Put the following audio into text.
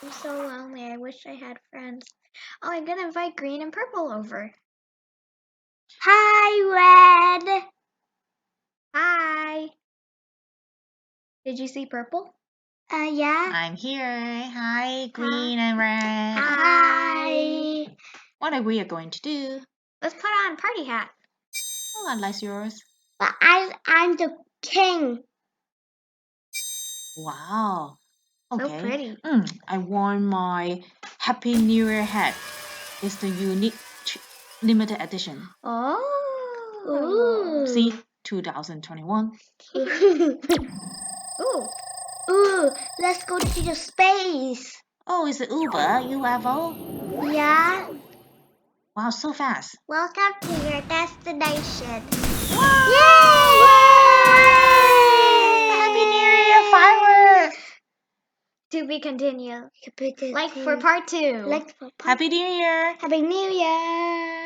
I'm so lonely. I wish I had friends. Oh, I'm gonna invite green and purple over. Hi, Red. Hi. Did you see purple? Yeah. I'm here. Hi, green and red. Hi. What are we going to do? Let's put on party hat. Oh, I like yours. But I'm the king. Wow. So Okay. pretty. I want my Happy New Year hat. It's the unique limited edition. Oh. See, 2021. Ooh. Ooh, let's go to the space. Oh, it's an Uber UFO. Yeah. Wow, so fast. Welcome to your destination. Yay! Happy New Year, fireworks! To be continued. Happy Like for part 2. Like for Happy New Year! Happy New Year.